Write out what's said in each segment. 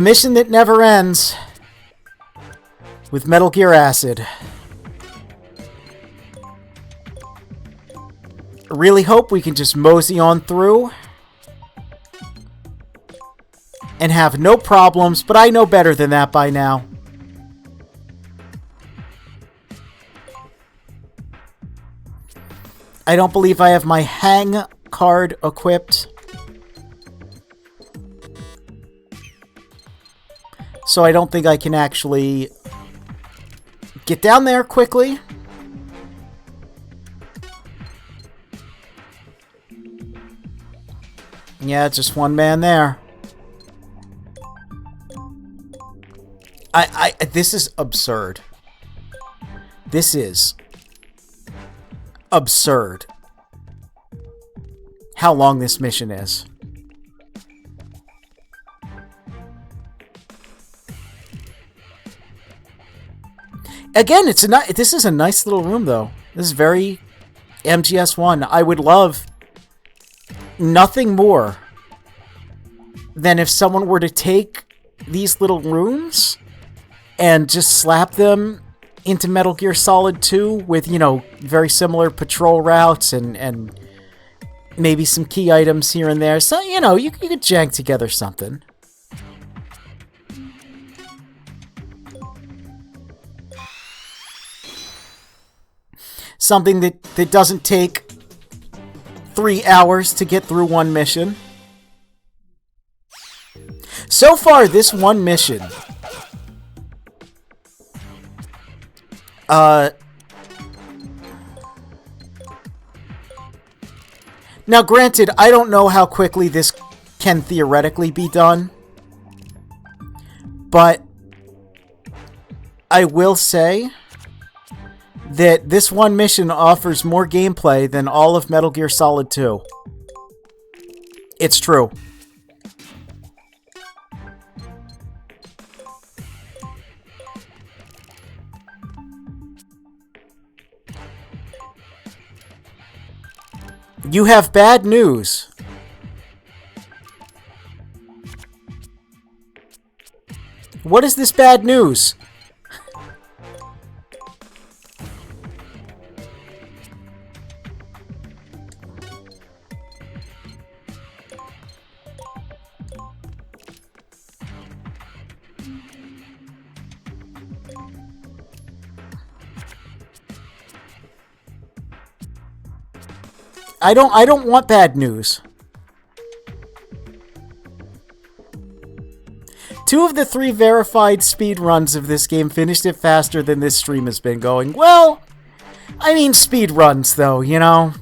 Mission that never ends. With Metal Gear Acid. I really hope we can just mosey on through. And have no problems, but I know better than that by now. I don't believe I have my hang card equipped. So I don't think I can actually get down there quickly. Yeah, just one man there. This is absurd. This is absurd. How long this mission is. Again, this is a nice little room, though. This is very MGS1. I would love nothing more than if someone were to take these little rooms and just slap them into Metal Gear Solid 2 with, you know, very similar patrol routes and maybe some key items here and there. So, you know, you could jank together something. Something that doesn't take 3 hours to get through one mission. So far, this one mission... Now, granted, I don't know how quickly this can theoretically be done. But I will say that this one mission offers more gameplay than all of Metal Gear Solid 2. It's true. You have bad news. What is this bad news? I don't want bad news. 2 of the 3 verified speed runs of this game finished it faster than this stream has been going. Well, I mean speed runs though, you know.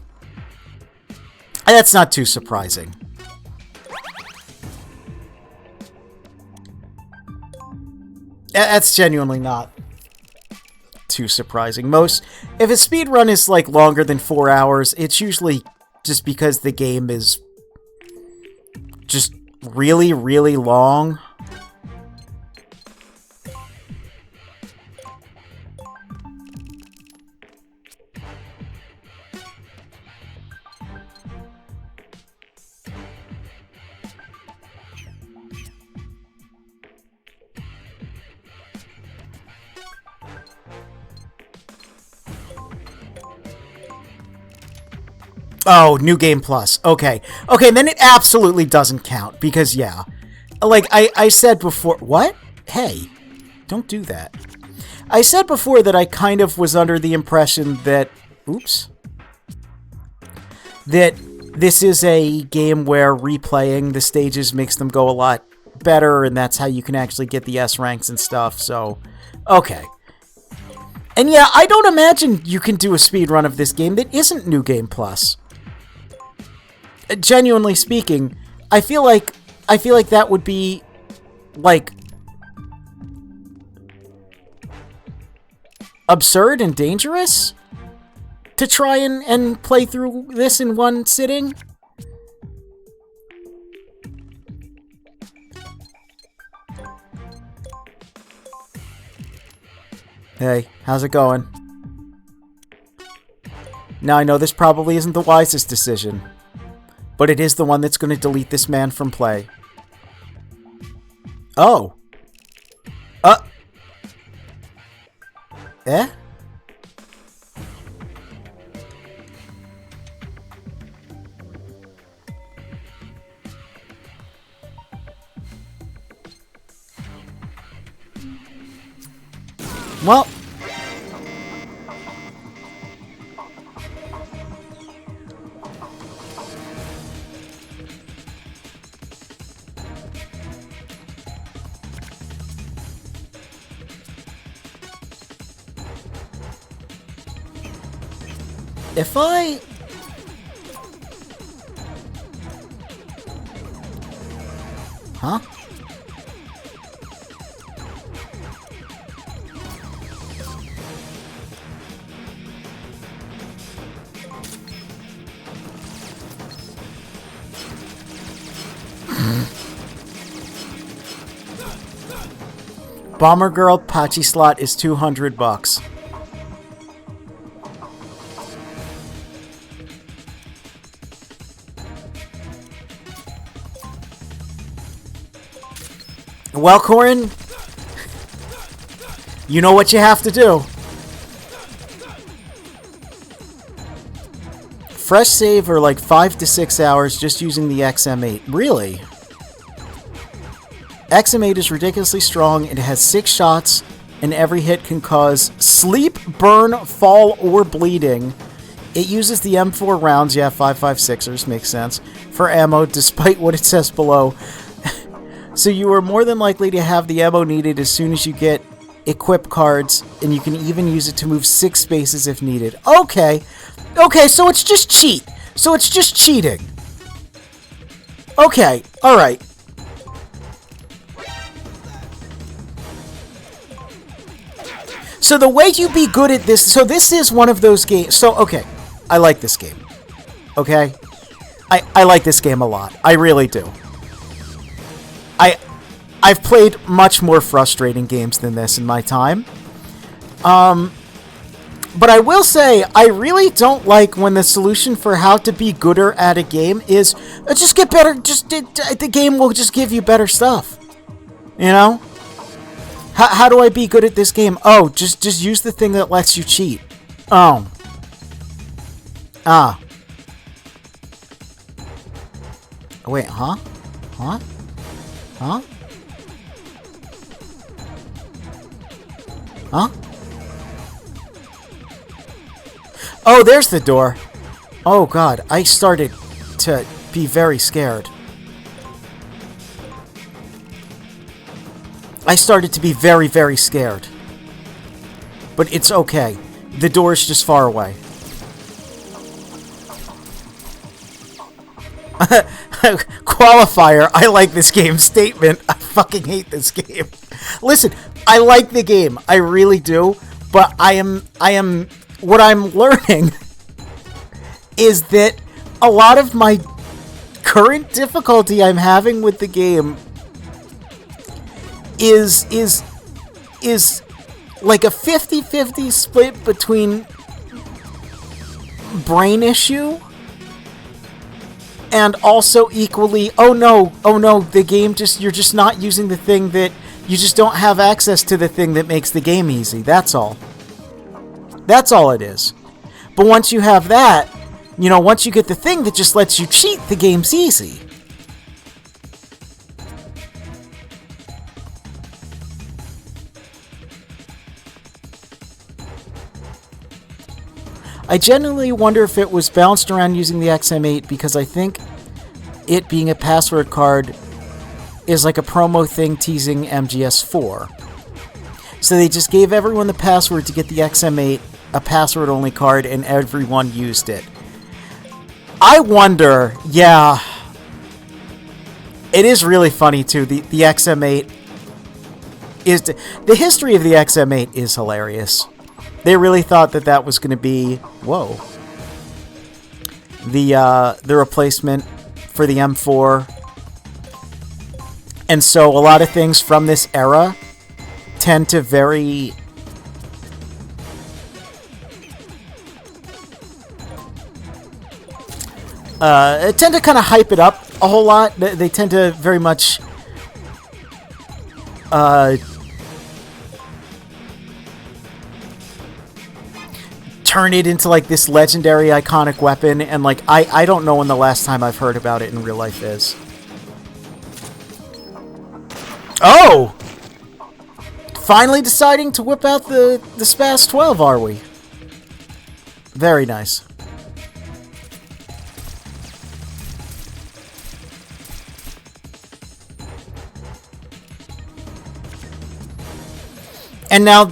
That's not too surprising. That's genuinely not too surprising. If a speed run is like longer than 4 hours, it's usually just because the game is just really, really long. Oh, New Game Plus. Okay. Okay, then it absolutely doesn't count. Because, yeah. Like, I said before... What? Hey. Don't do that. I said before that I kind of was under the impression that... Oops. That this is a game where replaying the stages makes them go a lot better, and that's how you can actually get the S ranks and stuff, so... Okay. And yeah, I don't imagine you can do a speedrun of this game that isn't New Game Plus. Genuinely speaking, I feel like that would be, like, absurd and dangerous to try and play through this in one sitting. Hey, how's it going? Now I know this probably isn't the wisest decision, but it is the one that's going to delete this man from play. Oh. Eh? Well. If I... Huh? Bomber Girl Pachi slot is $200. Well, Corin, you know what you have to do. Fresh save are like 5 to 6 hours just using the XM8. Really? XM8 is ridiculously strong. It has 6 shots, and every hit can cause sleep, burn, fall, or bleeding. It uses the M4 rounds, yeah, 5.56ers, makes sense, for ammo, despite what it says below. So you are more than likely to have the ammo needed as soon as you get equip cards, and you can even use it to move 6 spaces if needed. Okay. Okay, so it's just cheat. So it's just cheating. Okay, alright. So the way you be good at this... So this is one of those games... So, okay. I like this game. Okay? I like this game a lot. I really do. I've played much more frustrating games than this in my time. But I will say, I really don't like when the solution for how to be gooder at a game is just get better. The game will just give you better stuff. You know? How do I be good at this game? Oh, just use the thing that lets you cheat. Oh. Ah. Wait, huh? Huh? Huh? Huh? Oh, there's the door. Oh, God. I started to be very scared. I started to be very, very scared. But it's okay. The door's just far away. Qualifier, I like this game. Statement, I fucking hate this game. Listen, I like the game. I really do. But what I'm learning is that a lot of my current difficulty I'm having with the game is like a 50-50 split between brain issue and also equally, oh no, the game you're just not using the thing that, you just don't have access to the thing that makes the game easy. That's all. That's all it is. But once you have that, you know, once you get the thing that just lets you cheat, the game's easy. I genuinely wonder if it was bounced around using the XM8 because I think it being a password card is like a promo thing teasing MGS4. So they just gave everyone the password to get the XM8, a password-only card, and everyone used it. I wonder, yeah. It is really funny, too. The XM8 is... The history of the XM8 is hilarious. They really thought that that was going to be... Whoa. The replacement for the M4. And so a lot of things from this era tend to very... tend to kind of hype it up a whole lot. They tend to very much turn it into like this legendary iconic weapon, and like I don't know when the last time I've heard about it in real life is. Oh! Finally deciding to whip out the Spaz 12, are we? Very nice. And now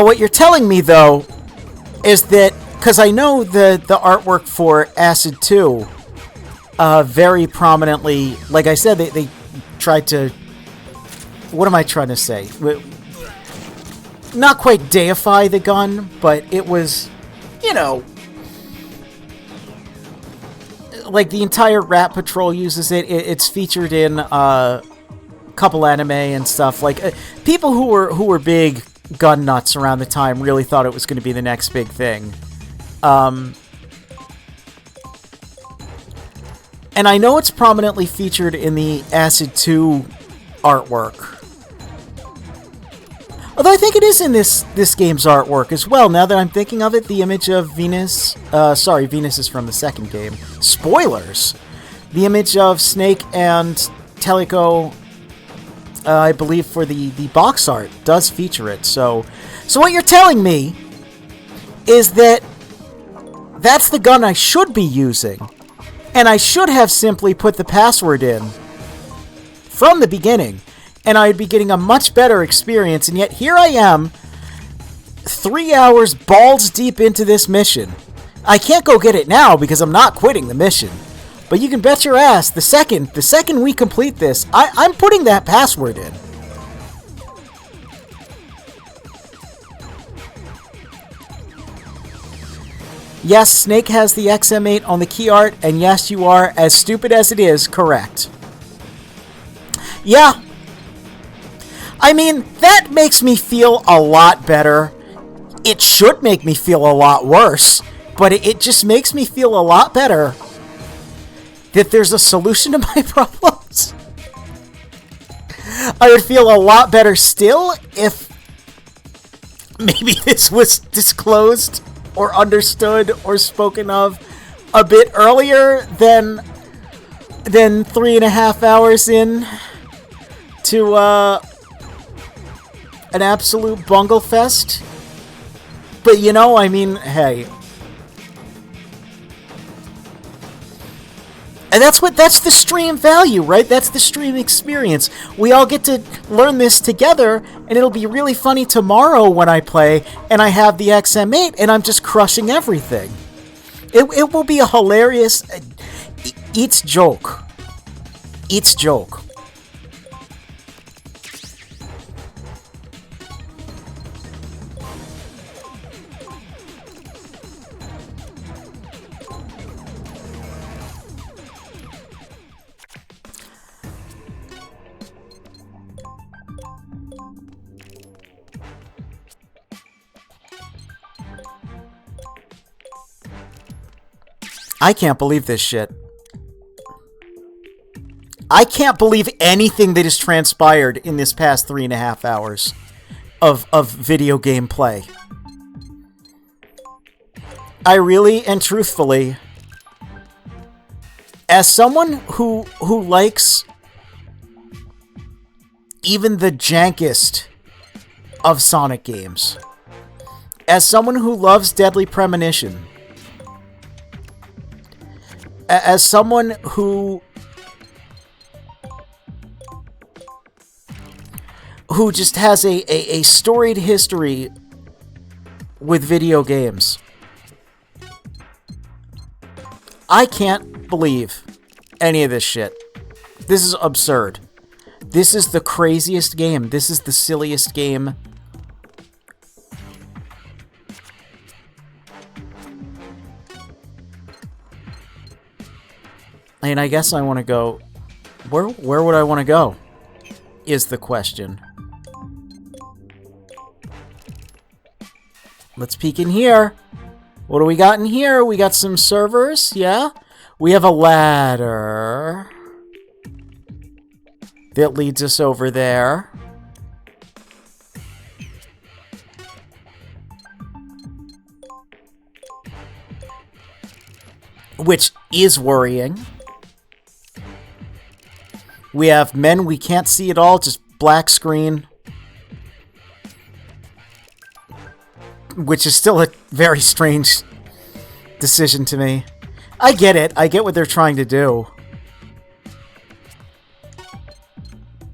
what you're telling me, though, is that, because I know the artwork for Acid 2 very prominently, like I said, they tried to, what am I trying to say? Not quite deify the gun, but it was, you know, like the entire Rat Patrol uses it. It's featured in a couple anime and stuff. Like people who were big gun nuts around the time really thought it was going to be the next big thing. And I know it's prominently featured in the Acid 2 artwork. Although I think it is in this game's artwork as well, now that I'm thinking of it. The image of Venus... sorry, Venus is from the second game. Spoilers! The image of Snake and Teleco, I believe for the box art, does feature it. So what you're telling me is that that's the gun I should be using. And I should have simply put the password in from the beginning, and I'd be getting a much better experience, and yet here I am, 3 hours balls deep into this mission. I can't go get it now because I'm not quitting the mission. But you can bet your ass, the second we complete this, I'm putting that password in. Yes, Snake has the XM8 on the key art, and yes, you are, as stupid as it is, correct. Yeah. I mean, that makes me feel a lot better. It should make me feel a lot worse, but it just makes me feel a lot better that there's a solution to my problems. I would feel a lot better still if maybe this was disclosed or understood or spoken of a bit earlier than 3.5 hours in to an absolute bungle fest. But you know, I mean, hey. And that's the stream value, right? That's the stream experience. We all get to learn this together, and it'll be really funny tomorrow when I play and I have the XM8 and I'm just crushing everything. It will be a hilarious Eats joke. Eats joke. I can't believe this shit. I can't believe anything that has transpired in this past 3.5 hours of video game play. I really and truthfully, as someone who likes even the jankest of Sonic games, as someone who loves Deadly Premonition, as someone who just has a storied history with video games, I can't believe any of this shit. This is absurd. This is the craziest game. This is the silliest game. And I guess I want to go... Where would I want to go? Is the question. Let's peek in here. What do we got in here? We got some servers, yeah? We have a ladder. that leads us over there. Which is worrying. We have men we can't see at all, just black screen. Which is still a very strange decision to me. I get it. I get what they're trying to do.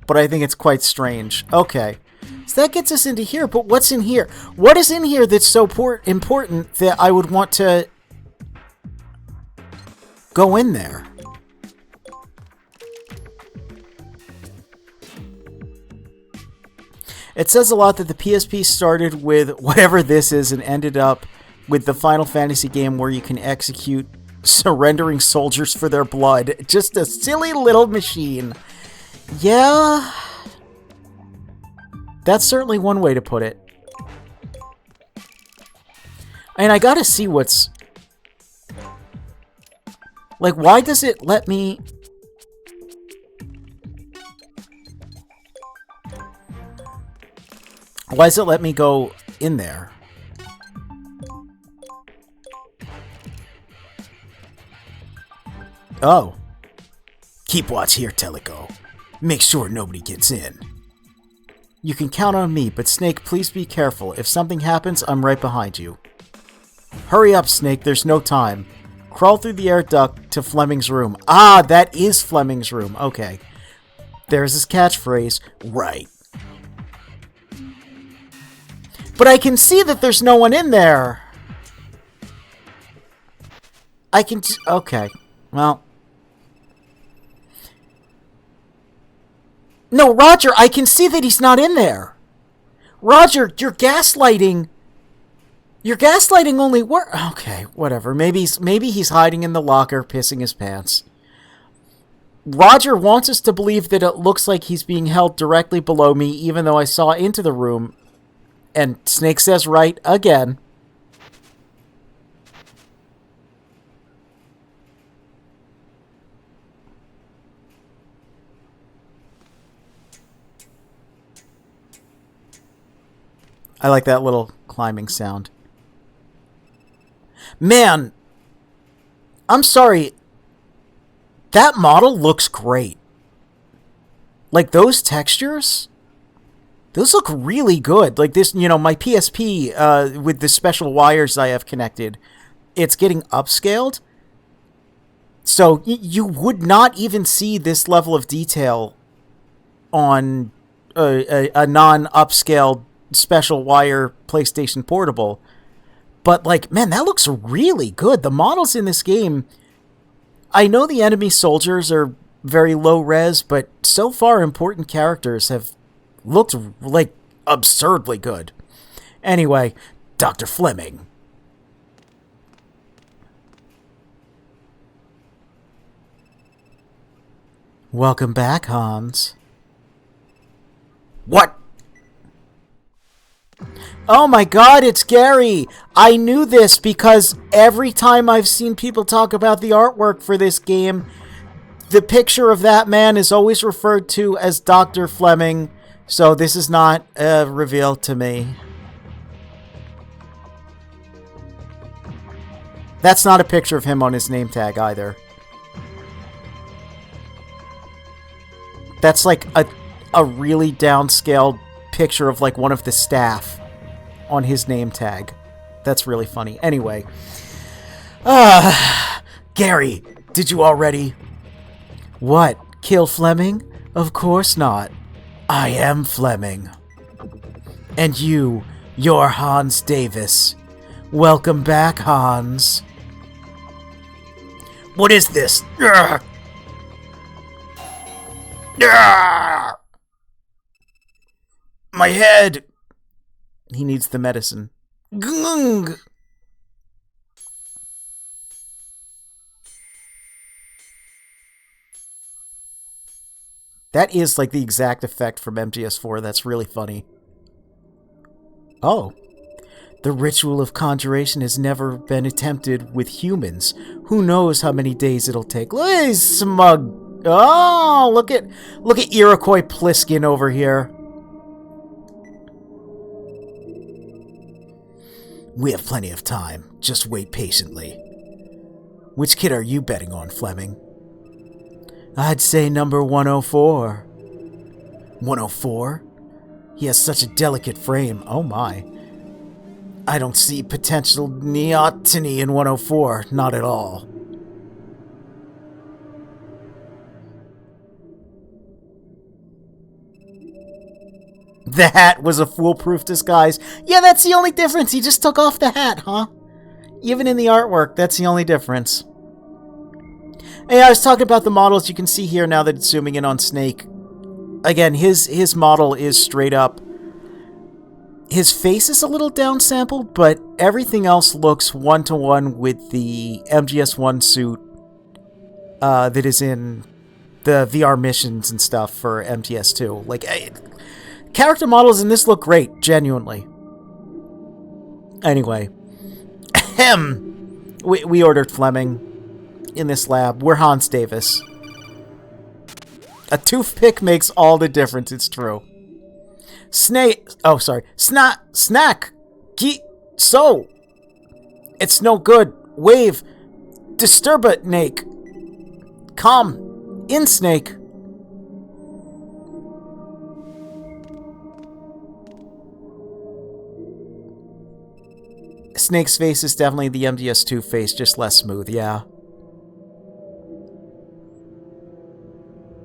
But I think it's quite strange. Okay. So that gets us into here. But what's in here? What is in here that's so important that I would want to go in there? It says a lot that the PSP started with whatever this is and ended up with the Final Fantasy game where you can execute surrendering soldiers for their blood. Just a silly little machine. Yeah. That's certainly one way to put it. And I gotta see what's... Like, why does it let me... Why does it let me go in there? Oh. Keep watch here, Teleco. Make sure nobody gets in. You can count on me, but Snake, please be careful. If something happens, I'm right behind you. Hurry up, Snake. There's no time. Crawl through the air duct to Fleming's room. Ah, that is Fleming's room. Okay. There's his catchphrase. Right. But I can see that there's no one in there. I can... Okay. Well. No, Roger, I can see that he's not in there. Roger, you're gaslighting... Your gaslighting only works... Okay, whatever. Maybe he's hiding in the locker, pissing his pants. Roger wants us to believe that it looks like he's being held directly below me, even though I saw into the room. And Snake says right again. I like that little climbing sound. Man, I'm sorry. That model looks great. Like, those textures, those look really good. Like this, you know, my PSP, with the special wires I have connected, it's getting upscaled. So you would not even see this level of detail on a non-upscaled special wire PlayStation Portable. But, like, man, that looks really good. The models in this game, I know the enemy soldiers are very low res, but so far important characters have looked, like, absurdly good. Anyway, Dr. Fleming. Welcome back, Hans. What? Oh my god, it's Gary! I knew this because every time I've seen people talk about the artwork for this game, the picture of that man is always referred to as Dr. Fleming, so this is not a reveal to me. That's not a picture of him on his name tag either. That's like a really downscaled picture of like one of the staff on his name tag. That's really funny. Anyway. Gary, did you already... What? Kill Fleming? Of course not. I am Fleming. And you're Hans Davis. Welcome back, Hans. What is this? My head! He needs the medicine. Gung! That is like the exact effect from MGS4. That's really funny. Oh. The ritual of conjuration has never been attempted with humans. Who knows how many days it'll take. Look at his smug Oh, look at Iroquois Pliskin over here. We have plenty of time. Just wait patiently. Which kid are you betting on, Fleming? I'd say number 104. 104? He has such a delicate frame. Oh my. I don't see potential neoteny in 104. Not at all. The hat was a foolproof disguise. Yeah, that's the only difference. He just took off the hat, huh? Even in the artwork, that's the only difference. Hey, I was talking about the models. You can see here now that it's zooming in on Snake. Again, his model is straight up. His face is a little downsampled, but everything else looks one-to-one with the MGS1 suit that is in the VR missions and stuff for MGS2. Like, character models in this look great, genuinely. Anyway. We ordered Fleming in this lab. We're Hans Davis. A toothpick makes all the difference, it's true. Snake. Oh, sorry. Snack. So. It's no good. Wave. Disturbate-nake. Come. In Snake. Snake's face is definitely the MGS2 face, just less smooth, yeah.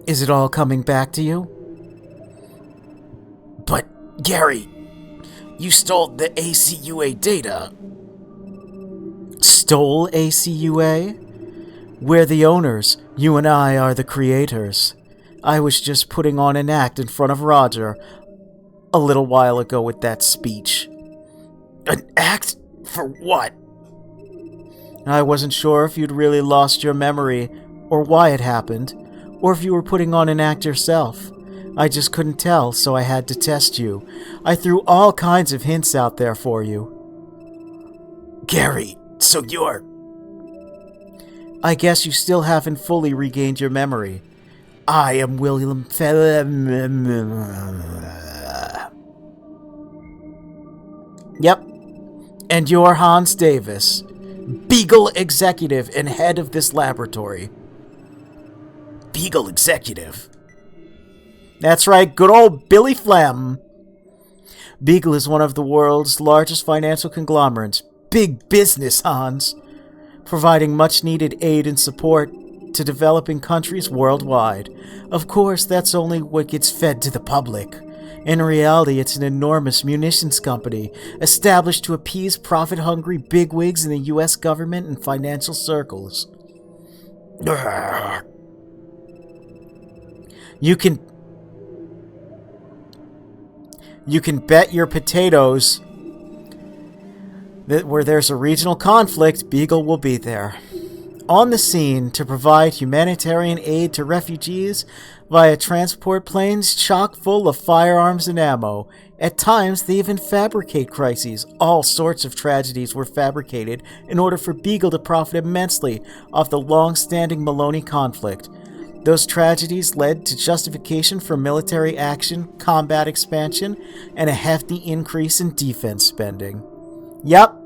Is it all coming back to you? But, Gary, you stole the ACUA data. Stole ACUA? We're the owners. You and I are the creators. I was just putting on an act in front of Roger a little while ago with that speech. An act? For what? I wasn't sure if you'd really lost your memory, or why it happened, or if you were putting on an act yourself. I just couldn't tell, so I had to test you. I threw all kinds of hints out there for you. Gary, so you're... I guess you still haven't fully regained your memory. I am William Yep. And you're Hans Davis, Beagle Executive and head of this laboratory. Beagle Executive? That's right, good old Billy Flem. Beagle is one of the world's largest financial conglomerates. Big business, Hans. Providing much-needed aid and support to developing countries worldwide. Of course, that's only what gets fed to the public. In reality, it's an enormous munitions company, established to appease profit-hungry bigwigs in the U.S. government and financial circles. You can bet your potatoes that where there's a regional conflict, Beagle will be there. On the scene to provide humanitarian aid to refugees via transport planes chock full of firearms and ammo. At times, they even fabricate crises. All sorts of tragedies were fabricated in order for Beagle to profit immensely off the long-standing Maloney conflict. Those tragedies led to justification for military action, combat expansion, and a hefty increase in defense spending. Yep.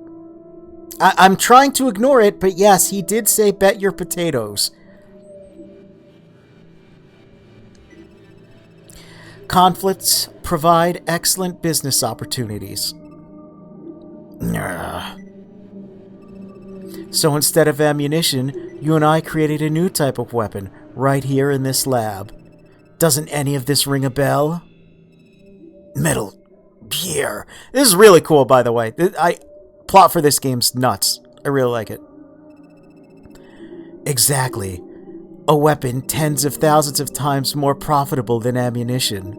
I'm trying to ignore it, but yes, he did say bet your potatoes. Conflicts provide excellent business opportunities. So instead of ammunition, you and I created a new type of weapon right here in this lab. Doesn't any of this ring a bell? Metal Gear. This is really cool, by the way. Plot for this game's nuts. I really like it. Exactly. A weapon tens of thousands of times more profitable than ammunition.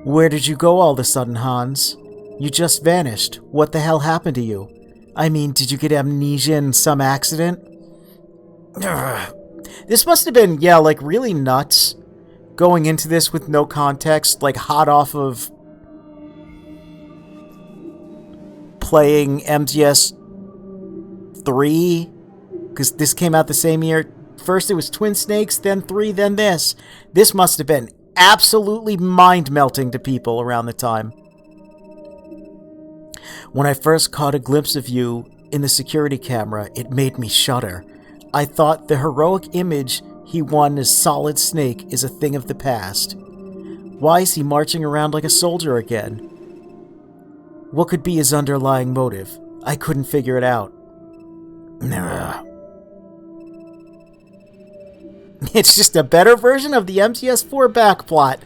Where did you go all of a sudden, Hans? You just vanished. What the hell happened to you? I mean, did you get amnesia in some accident? This must have been, yeah, like really nuts. Going into this with no context, like hot off of playing MGS 3, because this came out the same year. First it was twin snakes, then 3, then this. This must have been absolutely mind-melting to people around the time. When I first caught a glimpse of you in the security camera, it made me shudder. I thought the heroic image he won as Solid Snake is a thing of the past. Why is he marching around like a soldier again? What could be his underlying motive? I couldn't figure it out. It's just a better version of the MGS4 backplot.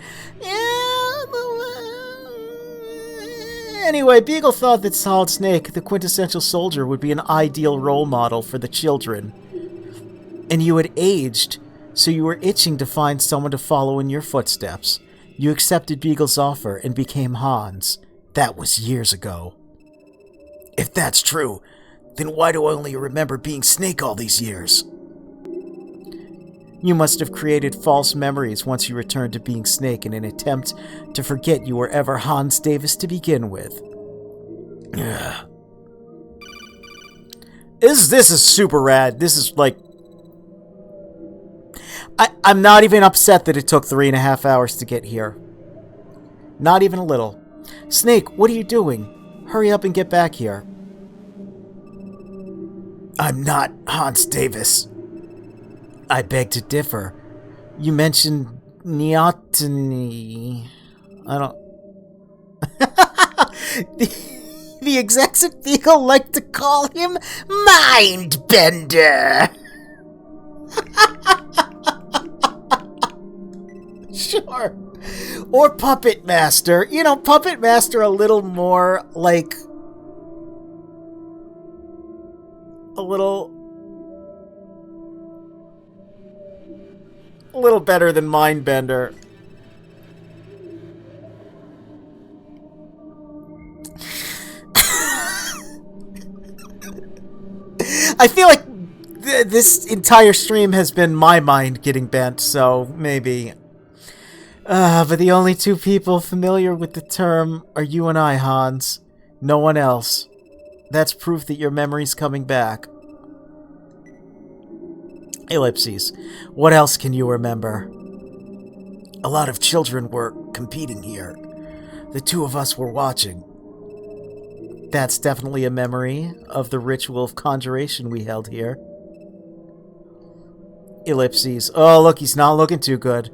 Anyway, Beagle thought that Solid Snake, the quintessential soldier, would be an ideal role model for the children. And you had aged, so you were itching to find someone to follow in your footsteps. You accepted Beagle's offer and became Hans. That was years ago. If that's true, then why do I only remember being Snake all these years? You must have created false memories once you returned to being Snake in an attempt to forget you were ever Hans Davis to begin with. Ugh. This is super rad. This is like... I'm not even upset that it took 3.5 hours to get here. Not even a little. Snake, what are you doing? Hurry up and get back here. I'm not Hans Davis. I beg to differ. You mentioned neoteny. I don't... the execs at Beagle like to call him Mindbender. Sure. Or Puppet Master. You know, Puppet Master a little more like... A little better than Mindbender. I feel like this entire stream has been my mind getting bent, so maybe. But the only two people familiar with the term are you and I, Hans. No one else. That's proof that your memory's coming back. Ellipses. What else can you remember? A lot of children were competing here. The two of us were watching. That's definitely a memory of the ritual of conjuration we held here. Ellipses. Oh, look, he's not looking too good.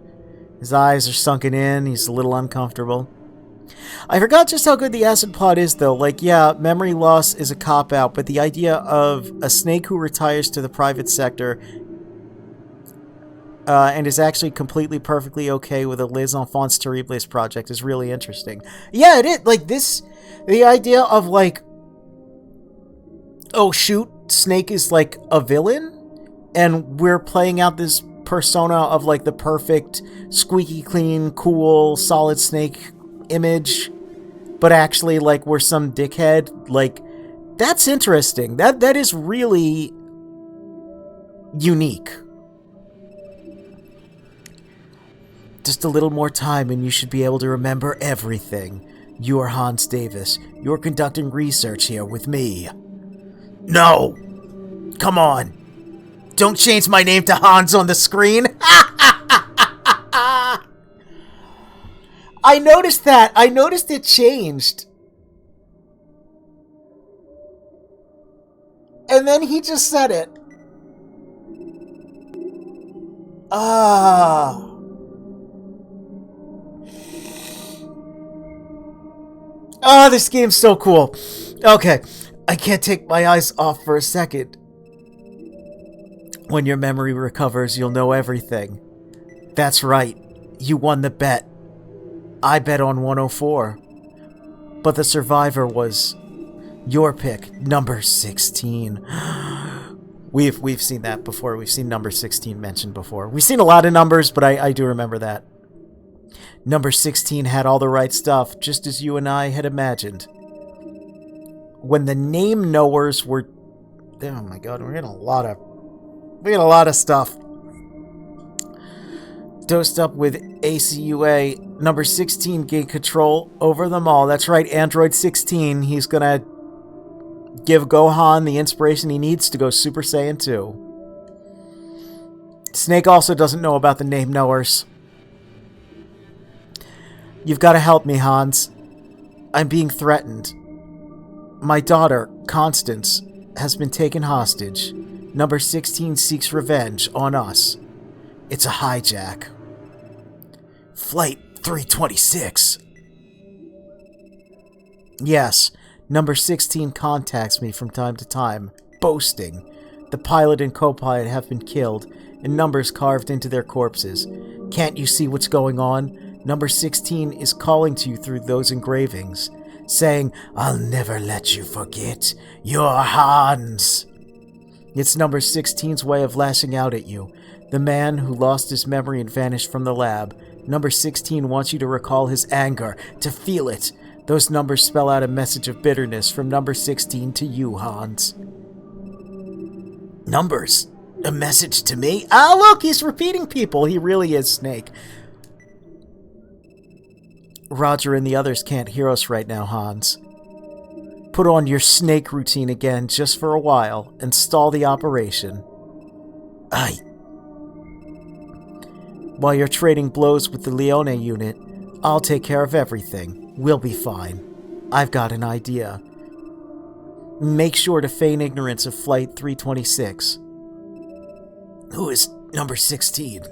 His eyes are sunken in. He's a little uncomfortable. I forgot just how good the acid plot is, though. Like, yeah, memory loss is a cop-out, but the idea of a snake who retires to the private sector and is actually completely perfectly okay with a Les Enfants Terribles project is really interesting. Yeah, it is. Like, this... The idea of, like... Oh, shoot, Snake is, like, a villain? And we're playing out this persona of, like, the perfect, squeaky clean, cool, Solid Snake image, but actually, like, we're some dickhead. Like, that's interesting. That is really unique. Just a little more time and you should be able to remember everything. You are Hans Davis. You're conducting research here with me. No! Come on! Don't change my name to Hans on the screen! I noticed that. I noticed it changed. And then he just said it. Ah. Oh, this game's so cool. Okay, I can't take my eyes off for a second. When your memory recovers, you'll know everything. That's right. You won the bet. I bet on 104. But the survivor was your pick, number 16. We've seen that before. We've seen number 16 mentioned before. We've seen a lot of numbers, but I do remember that. Number 16 had all the right stuff, just as you and I had imagined. When the name knowers were... Oh my god, we're getting a lot of stuff. Dosed up with ACUA, number 16 gained control over them all. That's right, Android 16. He's gonna give Gohan the inspiration he needs to go Super Saiyan 2. Snake also doesn't know about the name knowers. You've got to help me, Hans. I'm being threatened. My daughter, Constance, has been taken hostage. Number 16 seeks revenge on us. It's a hijack. Flight 326. Yes, number 16 contacts me from time to time, boasting. The pilot and co-pilot have been killed, and numbers carved into their corpses. Can't you see what's going on? Number 16 is calling to you through those engravings, saying, I'll never let you forget your Hans. It's number 16's way of lashing out at you. The man who lost his memory and vanished from the lab. Number 16 wants you to recall his anger, to feel it. Those numbers spell out a message of bitterness from number 16 to you, Hans. Numbers? A message to me? Ah, look, he's repeating people. He really is Snake. Roger and the others can't hear us right now, Hans. Put on your Snake routine again just for a while and stall the operation. Aye. While you're trading blows with the Leone unit, I'll take care of everything. We'll be fine. I've got an idea. Make sure to feign ignorance of Flight 326. Who is number 16?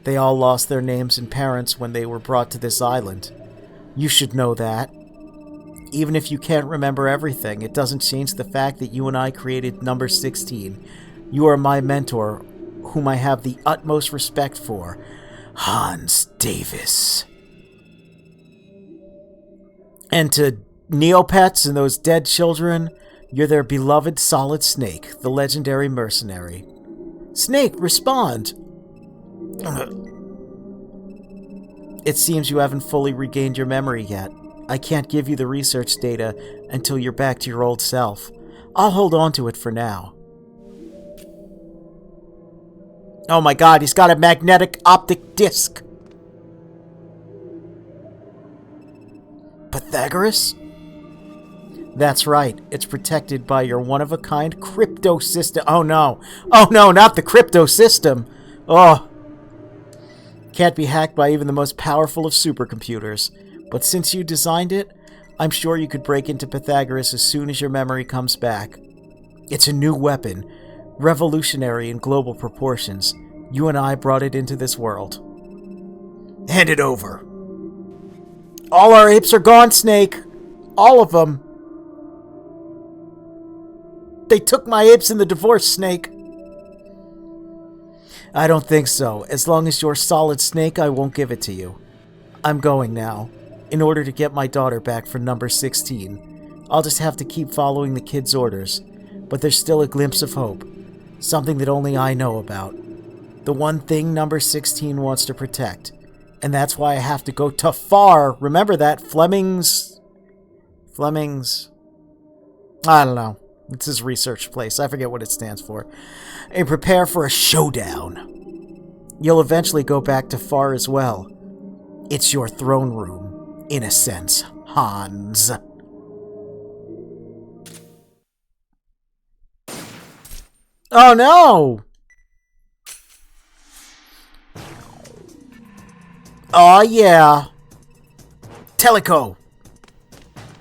They all lost their names and parents when they were brought to this island. You should know that. Even if you can't remember everything, it doesn't change the fact that you and I created number 16. You are my mentor, whom I have the utmost respect for. Hans Davis. And to Neopets and those dead children, you're their beloved Solid Snake, the legendary mercenary. Snake, respond! It seems you haven't fully regained your memory yet. I can't give you the research data until you're back to your old self. I'll hold on to it for now. Oh my god, he's got a magnetic optic disc! Pythagoras? That's right. It's protected by your one-of-a-kind crypto system. Oh no. Oh no, not the crypto system. Oh. Can't be hacked by even the most powerful of supercomputers. But since you designed it, I'm sure you could break into Pythagoras as soon as your memory comes back. It's a new weapon, revolutionary in global proportions. You and I brought it into this world. Hand it over. All our apes are gone, Snake. All of them. They took my apes in the divorce, Snake. I don't think so. As long as you're Solid Snake, I won't give it to you. I'm going now, in order to get my daughter back for number 16. I'll just have to keep following the kid's orders, but there's still a glimpse of hope. Something that only I know about. The one thing number 16 wants to protect. And that's why I have to go to far. Remember that, Fleming's... I don't know. It's his research place. I forget what it stands for. And prepare for a showdown. You'll eventually go back to Far as well. It's your throne room, in a sense, Hans. Oh no! Oh yeah. Teleco.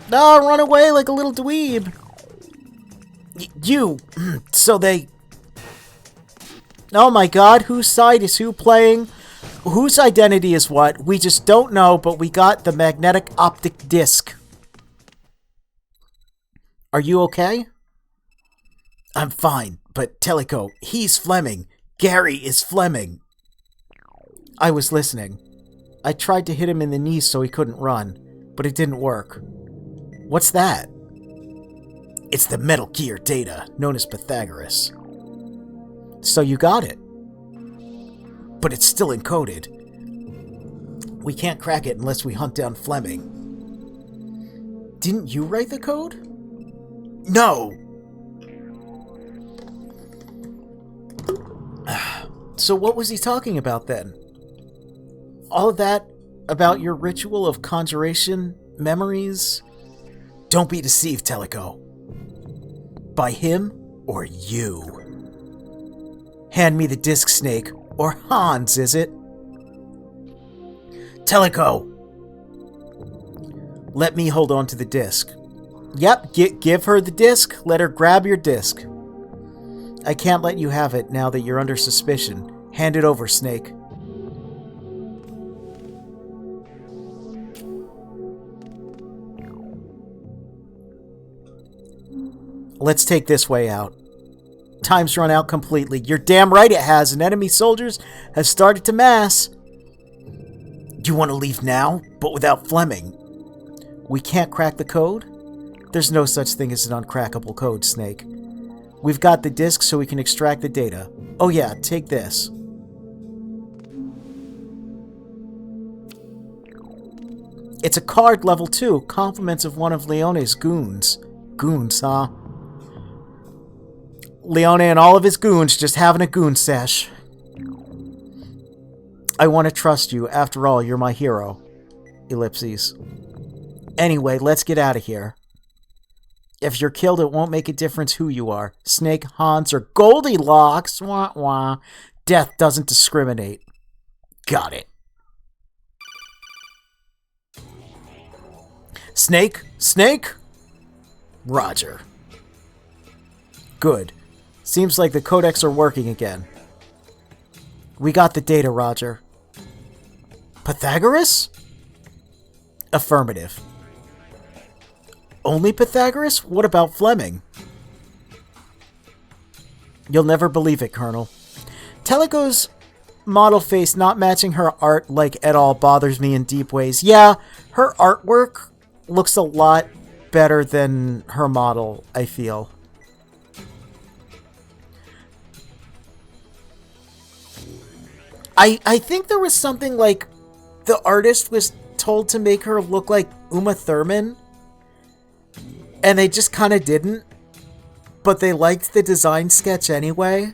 No, run away like a little dweeb. You. So they... Oh my god, whose side is who playing? Whose identity is what? We just don't know, but we got the magnetic optic disc. Are you okay? I'm fine, but Teleco, he's Fleming. Gary is Fleming. I was listening. I tried to hit him in the knees so he couldn't run, but it didn't work. What's that? It's the Metal Gear data, known as Pythagoras. So you got it. But it's still encoded. We can't crack it unless we hunt down Fleming. Didn't you write the code? No! So what was he talking about then? All of that about your ritual of conjuration, memories? Don't be deceived, Teleco. By him or you. Hand me the disc, Snake. Or Hans, is it? Teleco! Let me hold on to the disc. Yep, give her the disc. Let her grab your disc. I can't let you have it now that you're under suspicion. Hand it over, Snake. Let's take this way out. Time's run out completely. You're damn right it has, and enemy soldiers have started to mass. Do you want to leave now, but without Fleming? We can't crack the code? There's no such thing as an uncrackable code, Snake. We've got the disk so we can extract the data. Oh yeah, take this. It's a card level 2, compliments of one of Leone's goons. Goons, huh? Leone and all of his goons just having a goon sesh. I want to trust you. After all, you're my hero. Ellipses. Anyway, let's get out of here. If you're killed, it won't make a difference who you are. Snake, Hans, or Goldilocks. Wah, wah. Death doesn't discriminate. Got it. Snake? Snake? Roger. Good. Seems like the codecs are working again. We got the data, Roger. Pythagoras? Affirmative. Only Pythagoras? What about Fleming? You'll never believe it, Colonel. Teleco's model face not matching her art like at all bothers me in deep ways. Yeah, her artwork looks a lot better than her model, I feel. I think there was something like the artist was told to make her look like Uma Thurman, and they just kind of didn't, but they liked the design sketch anyway.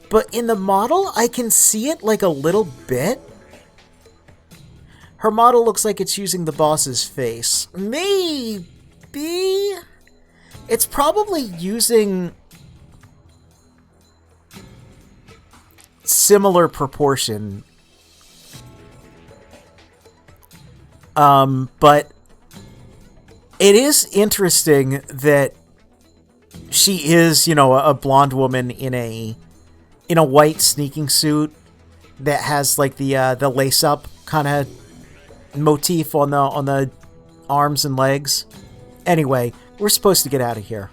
But in the model, I can see it like a little bit. Her model looks like it's using the boss's face. Maybe it's probably using similar proportion. But it is interesting that she is, you know, a blonde woman in a white sneaking suit that has like the lace up kind of motif on the arms and legs. Anyway, we're supposed to get out of here.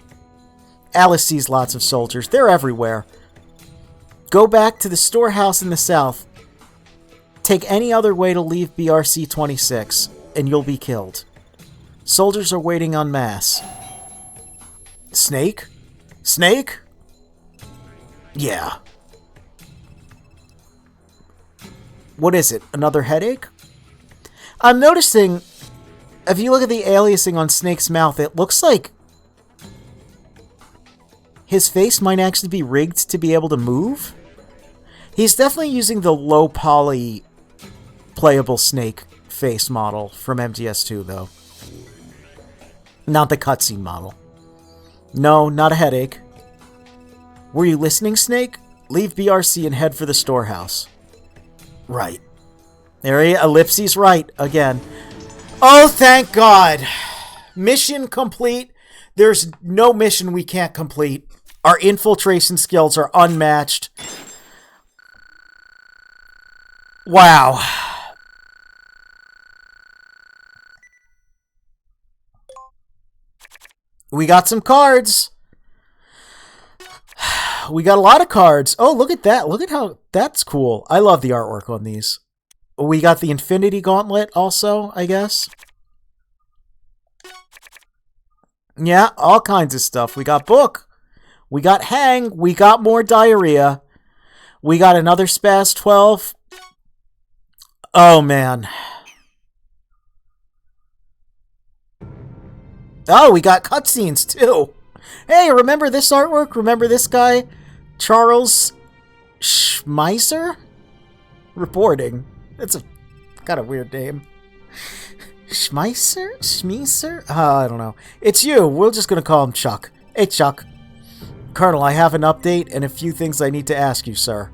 Alice sees lots of soldiers. They're everywhere. Go back to the storehouse in the south. Take any other way to leave BRC 26, and you'll be killed. Soldiers are waiting en masse. Snake? Snake? Yeah. What is it? Another headache? I'm noticing, if you look at the aliasing on Snake's mouth, it looks like his face might actually be rigged to be able to move. He's definitely using the low poly playable Snake face model from MGS2, though. Not the cutscene model. No, not a headache. Were you listening, Snake? Leave BRC and head for the storehouse. Right. There he is. Ellipses right again. Oh, thank God. Mission complete. There's no mission we can't complete. Our infiltration skills are unmatched. Wow. We got some cards. We got a lot of cards. Oh, look at that. Look at how that's cool. I love the artwork on these. We got the Infinity Gauntlet also, I guess. Yeah, all kinds of stuff. We got Book. We got Hang. We got more Diarrhea. We got another Spaz 12. Oh, man. Oh, we got cutscenes, too. Hey, remember this artwork? Remember this guy? Charles Schmeiser? Reporting. That's a kind of weird name. Schmeiser? I don't know. It's you. We're just going to call him Chuck. Hey, Chuck. Colonel, I have an update and a few things I need to ask you, sir.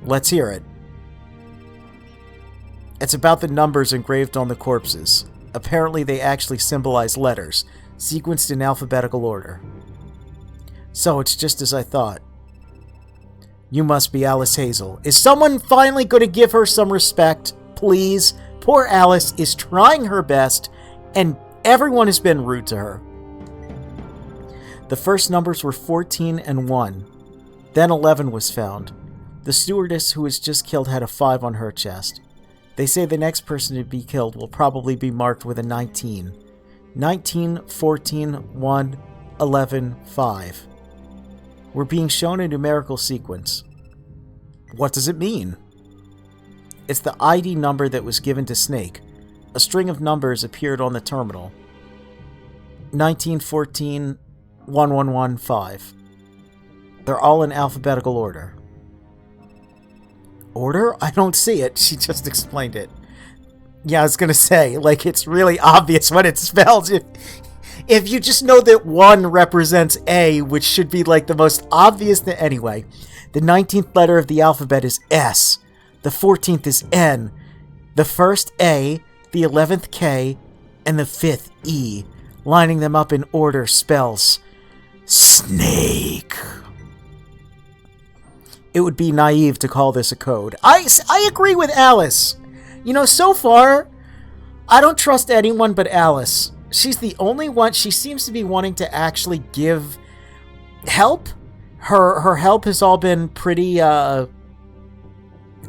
Let's hear it. It's about the numbers engraved on the corpses. Apparently they actually symbolize letters, sequenced in alphabetical order. So it's just as I thought. You must be Alice Hazel. Is someone finally going to give her some respect? Please. Poor Alice is trying her best, and everyone has been rude to her. The first numbers were 14 and 1. Then 11 was found. The stewardess who was just killed had a 5 on her chest. They say the next person to be killed will probably be marked with a 19. 19, 14, 1, 11, 5. We're being shown a numerical sequence. What does it mean? It's the ID number that was given to Snake. A string of numbers appeared on the terminal. 19, 14, 1115. They're all in alphabetical order. Order? I don't see it. She just explained it. Yeah, I was gonna say, like, it's really obvious what it spells. If you just know that 1 represents A, which should be, like, the most obvious thing. Anyway, the 19th letter of the alphabet is S. The 14th is N. The first A, the 11th K, and the 5th E. Lining them up in order spells Snake. It would be naive to call this a code. I agree with Alice. You know, so far, I don't trust anyone but Alice. She's the only one. She seems to be wanting to actually give help. Her help has all been pretty good,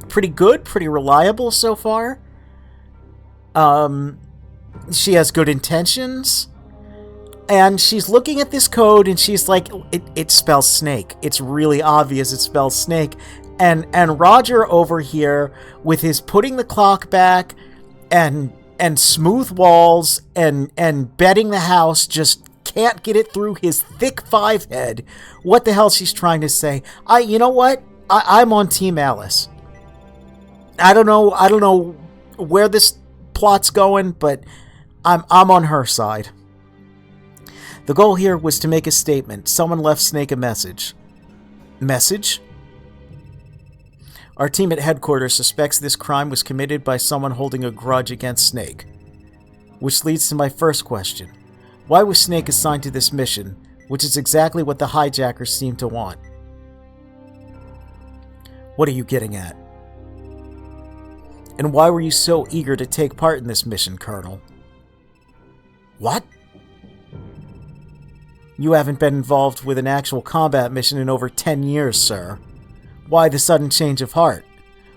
pretty reliable so far. She has good intentions. And she's looking at this code and she's like, it spells snake. It's really obvious it spells snake. And Roger over here with his putting the clock back and smooth walls and betting the house just can't get it through his thick 5 head. What the hell she's trying to say? You know what? I'm on Team Alice. I don't know where this plot's going, but I'm on her side. The goal here was to make a statement. Someone left Snake a message. Message? Our team at headquarters suspects this crime was committed by someone holding a grudge against Snake. Which leads to my first question. Why was Snake assigned to this mission, which is exactly what the hijackers seem to want? What are you getting at? And why were you so eager to take part in this mission, Colonel? What? You haven't been involved with an actual combat mission in over 10 years, sir. Why the sudden change of heart?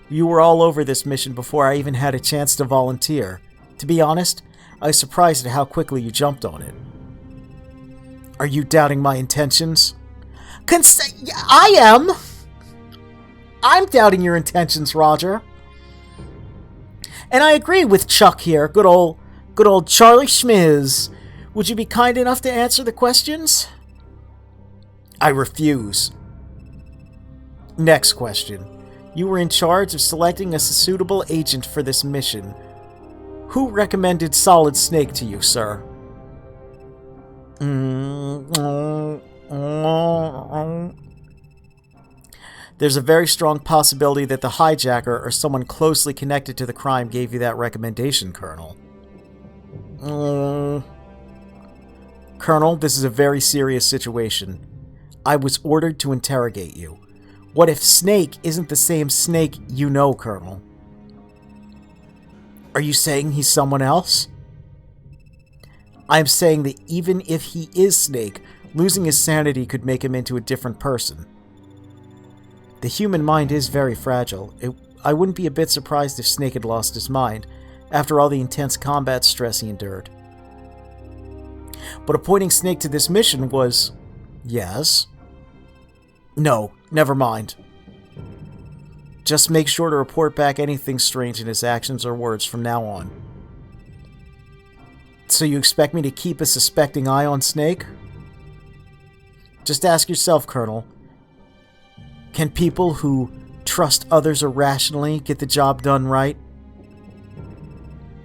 You were all over this mission before I even had a chance to volunteer. To be honest, I was surprised at how quickly you jumped on it. Are you doubting my intentions? I am! I'm doubting your intentions, Roger. And I agree with Chuck here, good old Charlie Schmiz. Would you be kind enough to answer the questions? I refuse. Next question. You were in charge of selecting a suitable agent for this mission. Who recommended Solid Snake to you, sir? There's a very strong possibility that the hijacker or someone closely connected to the crime gave you that recommendation, Colonel. Colonel, this is a very serious situation. I was ordered to interrogate you. What if Snake isn't the same Snake you know, Colonel? Are you saying he's someone else? I'm saying that even if he is Snake, losing his sanity could make him into a different person. The human mind is very fragile. I wouldn't be a bit surprised if Snake had lost his mind, after all the intense combat stress he endured. But appointing Snake to this mission was... Yes? No, never mind. Just make sure to report back anything strange in his actions or words from now on. So you expect me to keep a suspecting eye on Snake? Just ask yourself, Colonel. Can people who trust others irrationally get the job done right?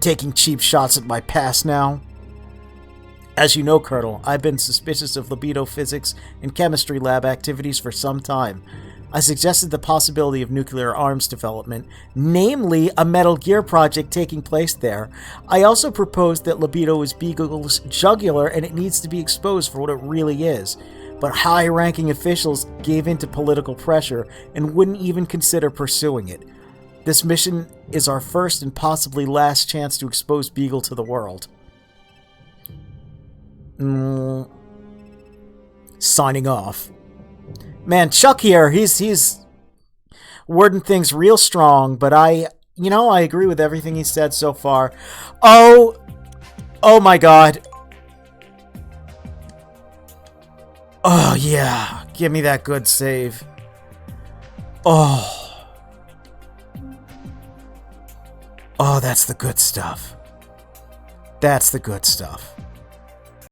Taking cheap shots at my past now? As you know, Colonel, I've been suspicious of libido physics and chemistry lab activities for some time. I suggested the possibility of nuclear arms development, namely a Metal Gear project taking place there. I also proposed that libido is Beagle's jugular and it needs to be exposed for what it really is. But high-ranking officials gave in to political pressure and wouldn't even consider pursuing it. This mission is our first and possibly last chance to expose Beagle to the world. Signing off. Man, Chuck here, he's wording things real strong, but I agree with everything he said so far. Oh my god. Oh yeah, give me that good save. Oh, that's the good stuff. That's the good stuff.